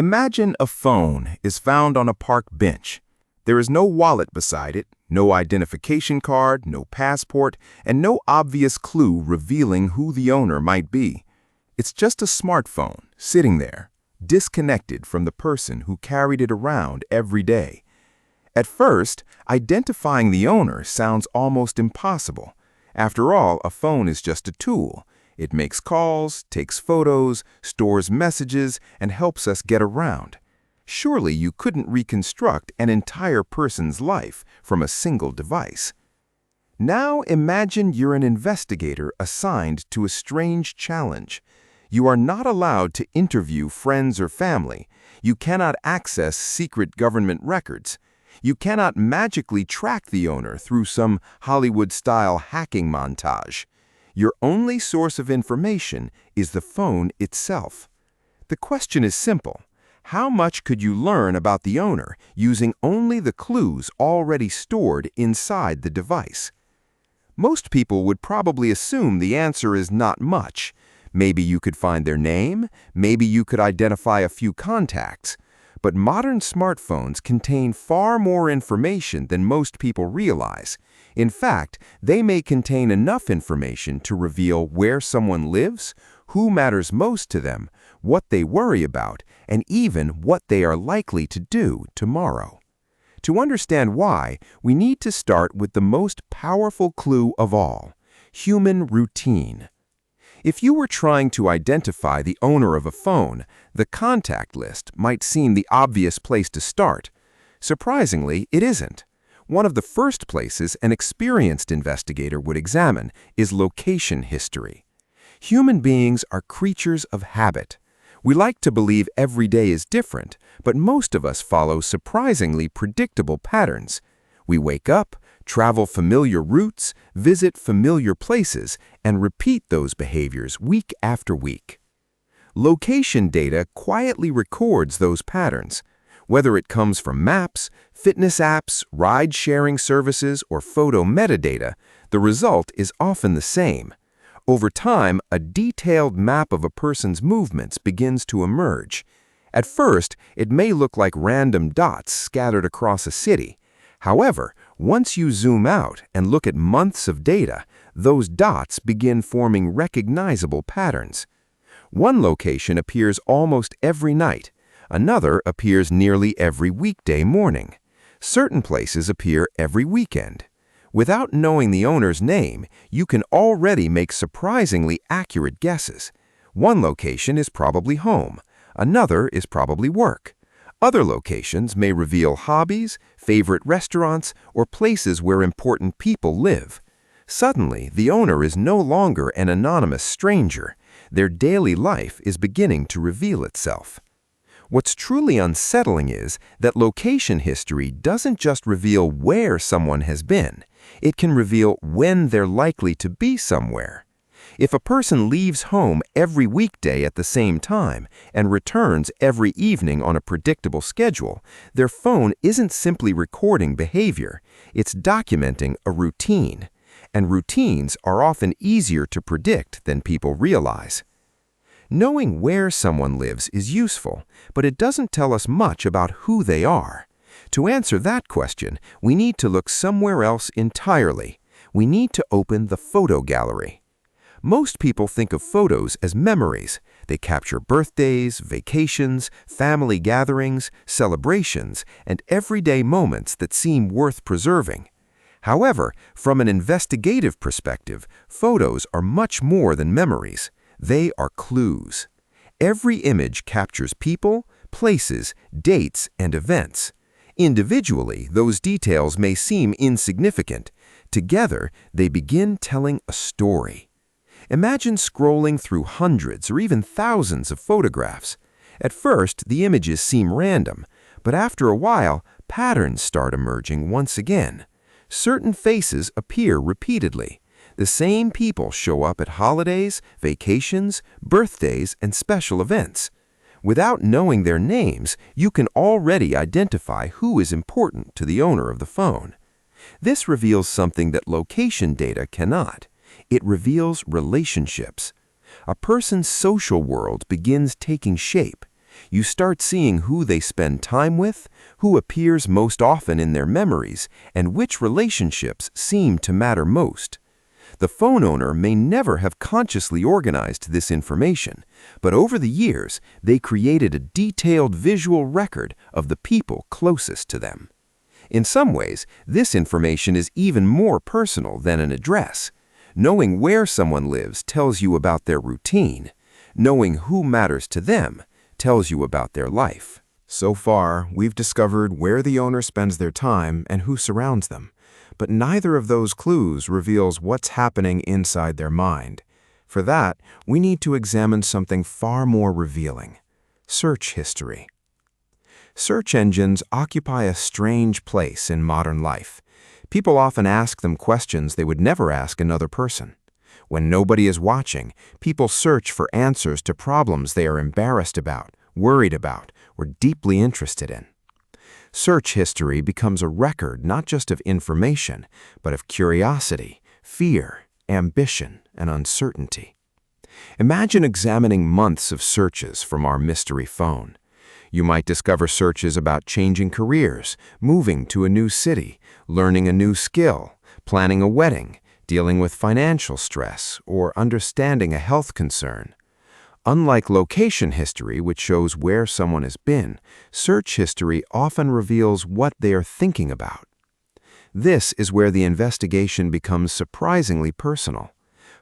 Imagine a phone is found on a park bench. There is no wallet beside it, no identification card, no passport, and no obvious clue revealing who the owner might be. It's just a smartphone sitting there, disconnected from the person who carried it around every day. At first, identifying the owner sounds almost impossible. After all, a phone is just a tool. It makes calls, takes photos, stores messages, and helps us get around. Surely you couldn't reconstruct an entire person's life from a single device. Now imagine you're an investigator assigned to a strange challenge. You are not allowed to interview friends or family. You cannot access secret government records. You cannot magically track the owner through some Hollywood-style hacking montage. Your only source of information is the phone itself. The question is simple. How much could you learn about the owner using only the clues already stored inside the device? Most people would probably assume the answer is not much. Maybe you could find their name, maybe you could identify a few contacts. But modern smartphones contain far more information than most people realize. In fact, they may contain enough information to reveal where someone lives, who matters most to them, what they worry about, and even what they are likely to do tomorrow. To understand why, we need to start with the most powerful clue of all: human routine. If you were trying to identify the owner of a phone, the contact list might seem the obvious place to start. Surprisingly, it isn't. One of the first places an experienced investigator would examine is location history. Human beings are creatures of habit. We like to believe every day is different, but most of us follow surprisingly predictable patterns. We wake up, travel familiar routes, visit familiar places, and repeat those behaviors week after week. Location data quietly records those patterns. Whether it comes from maps, fitness apps, ride-sharing services, or photo metadata, the result is often the same. Over time, a detailed map of a person's movements begins to emerge. At first, it may look like random dots scattered across a city. However, once you zoom out and look at months of data, those dots begin forming recognizable patterns. One location appears almost every night. Another appears nearly every weekday morning. Certain places appear every weekend. Without knowing the owner's name, you can already make surprisingly accurate guesses. One location is probably home. Another is probably work. Other locations may reveal hobbies, favorite restaurants, or places where important people live. Suddenly, the owner is no longer an anonymous stranger. Their daily life is beginning to reveal itself. What's truly unsettling is that location history doesn't just reveal where someone has been. It can reveal when they're likely to be somewhere. If a person leaves home every weekday at the same time and returns every evening on a predictable schedule, their phone isn't simply recording behavior, it's documenting a routine. And routines are often easier to predict than people realize. Knowing where someone lives is useful, but it doesn't tell us much about who they are. To answer that question, we need to look somewhere else entirely. We need to open the photo gallery. Most people think of photos as memories. They capture birthdays, vacations, family gatherings, celebrations, and everyday moments that seem worth preserving. However, from an investigative perspective, photos are much more than memories. They are clues. Every image captures people, places, dates, and events. Individually, those details may seem insignificant. Together, they begin telling a story. Imagine scrolling through hundreds or even thousands of photographs. At first, the images seem random, but after a while, patterns start emerging once again. Certain faces appear repeatedly. The same people show up at holidays, vacations, birthdays, and special events. Without knowing their names, you can already identify who is important to the owner of the phone. This reveals something that location data cannot. It reveals relationships. A person's social world begins taking shape. You start seeing who they spend time with, who appears most often in their memories, and which relationships seem to matter most. The phone owner may never have consciously organized this information, but over the years, they created a detailed visual record of the people closest to them. In some ways, this information is even more personal than an address. Knowing where someone lives tells you about their routine. Knowing who matters to them tells you about their life. So far, we've discovered where the owner spends their time and who surrounds them. But neither of those clues reveals what's happening inside their mind. For that, we need to examine something far more revealing: search history. Search engines occupy a strange place in modern life. People often ask them questions they would never ask another person. When nobody is watching, people search for answers to problems they are embarrassed about, worried about, or deeply interested in. Search history becomes a record not just of information, but of curiosity, fear, ambition, and uncertainty. Imagine examining months of searches from our mystery phone. You might discover searches about changing careers, moving to a new city, learning a new skill, planning a wedding, dealing with financial stress, or understanding a health concern. Unlike location history, which shows where someone has been, search history often reveals what they are thinking about. This is where the investigation becomes surprisingly personal.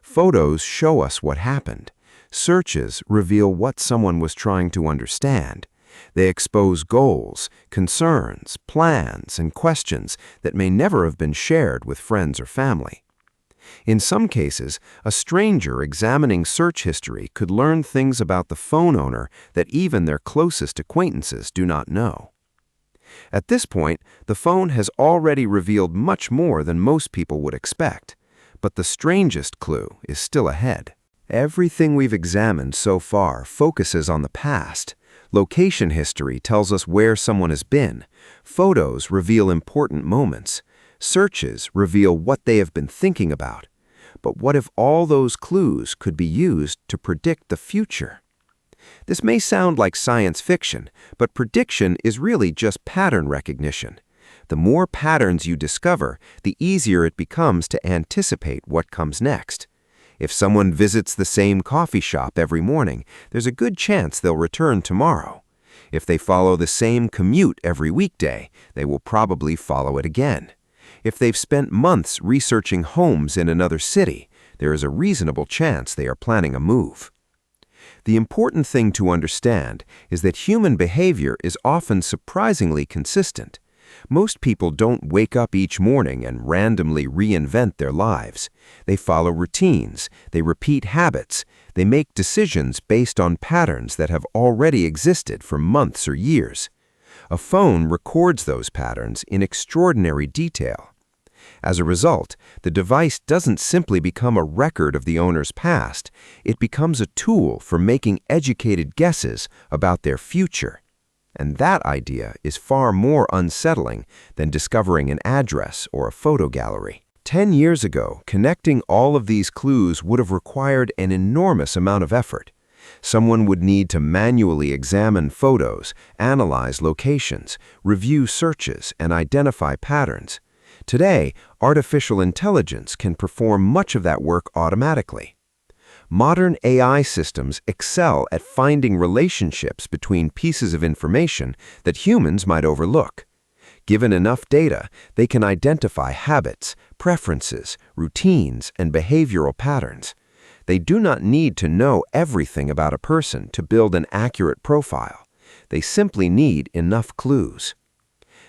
Photos show us what happened. Searches reveal what someone was trying to understand. They expose goals, concerns, plans, and questions that may never have been shared with friends or family. In some cases, a stranger examining search history could learn things about the phone owner that even their closest acquaintances do not know. At this point, the phone has already revealed much more than most people would expect, but the strangest clue is still ahead. Everything we've examined so far focuses on the past. Location history tells us where someone has been. Photos reveal important moments. Searches reveal what they have been thinking about. But what if all those clues could be used to predict the future? This may sound like science fiction, but prediction is really just pattern recognition. The more patterns you discover, the easier it becomes to anticipate what comes next. If someone visits the same coffee shop every morning, there's a good chance they'll return tomorrow. If they follow the same commute every weekday, they will probably follow it again. If they've spent months researching homes in another city, there is a reasonable chance they are planning a move. The important thing to understand is that human behavior is often surprisingly consistent. Most people don't wake up each morning and randomly reinvent their lives. They follow routines, they repeat habits, they make decisions based on patterns that have already existed for months or years. A phone records those patterns in extraordinary detail. As a result, the device doesn't simply become a record of the owner's past, it becomes a tool for making educated guesses about their future. And that idea is far more unsettling than discovering an address or a photo gallery. 10 years ago, connecting all of these clues would have required an enormous amount of effort. Someone would need to manually examine photos, analyze locations, review searches, and identify patterns. Today, artificial intelligence can perform much of that work automatically. Modern AI systems excel at finding relationships between pieces of information that humans might overlook. Given enough data, they can identify habits, preferences, routines, and behavioral patterns. They do not need to know everything about a person to build an accurate profile. They simply need enough clues.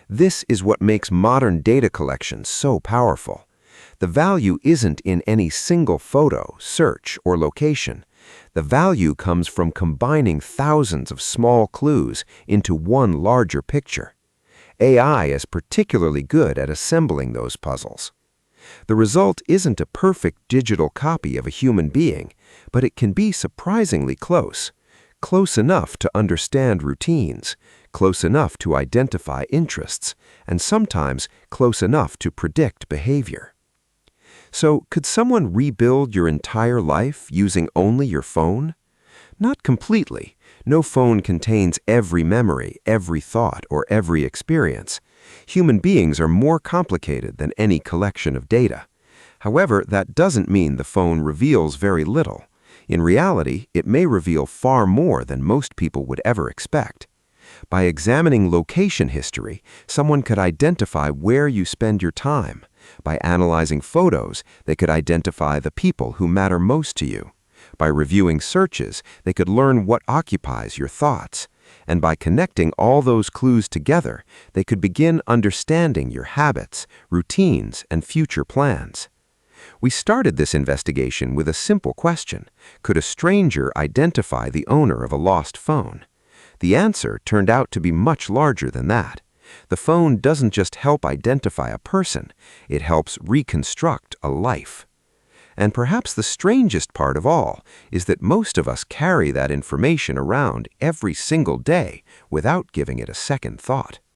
This is what makes modern data collection so powerful. The value isn't in any single photo, search, or location. The value comes from combining thousands of small clues into one larger picture. AI is particularly good at assembling those puzzles. The result isn't a perfect digital copy of a human being, but it can be surprisingly close. Close enough to understand routines, close enough to identify interests, and sometimes close enough to predict behavior. So, could someone rebuild your entire life using only your phone? Not completely. No phone contains every memory, every thought, or every experience. Human beings are more complicated than any collection of data. However, that doesn't mean the phone reveals very little. In reality, it may reveal far more than most people would ever expect. By examining location history, someone could identify where you spend your time. By analyzing photos, they could identify the people who matter most to you. By reviewing searches, they could learn what occupies your thoughts. And by connecting all those clues together, they could begin understanding your habits, routines, and future plans. We started this investigation with a simple question: could a stranger identify the owner of a lost phone? The answer turned out to be much larger than that. The phone doesn't just help identify a person, it helps reconstruct a life. And perhaps the strangest part of all is that most of us carry that information around every single day without giving it a second thought.